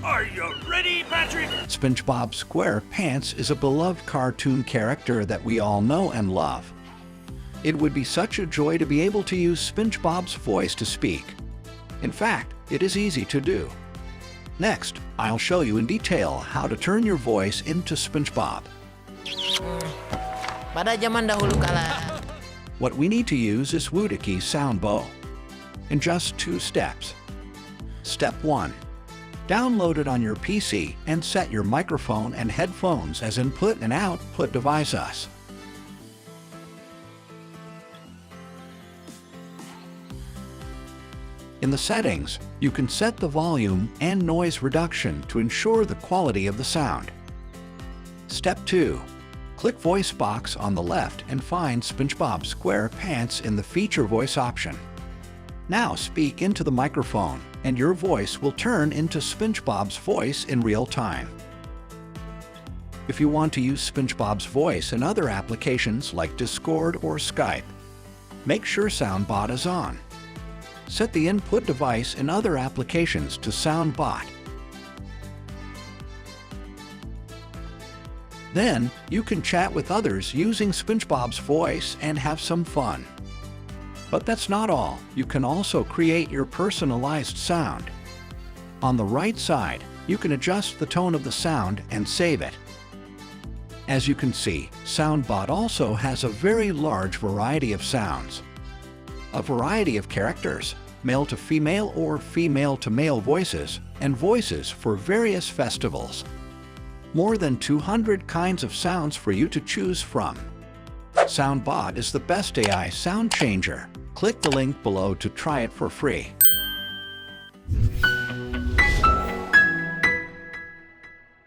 Are you ready, Patrick? SpongeBob SquarePants is a beloved cartoon character that we all know and love. It would be such a joy to be able to use SpongeBob's voice to speak. In fact, it is easy to do. Next, I'll show you in detail how to turn your voice into SpongeBob. Pada zaman dahulu kala. What we need to use is Woody's SoundBot in just 2 steps. Step 1. Download it on your PC and set your microphone and headphones as input and output devices. In the settings, you can set the volume and noise reduction to ensure the quality of the sound. Step 2. Click Voice box on the left and find SpongeBob SquarePants in the Feature Voice option. Now speak into the microphone, and your voice will turn into SpongeBob's voice in real time. If you want to use SpongeBob's voice in other applications like Discord or Skype, make sure SoundBot is on. Set the input device in other applications to SoundBot. Then, you can chat with others using SpongeBob's voice and have some fun. But that's not all. You can also create your personalized sound. On the right side, you can adjust the tone of the sound and save it. As you can see, SoundBot also has a very large variety of sounds. A variety of characters, male to female or female to male voices, and voices for various festivals. More than 200 kinds of sounds for you to choose from. SoundBot is the best AI sound changer. Click the link below to try it for free.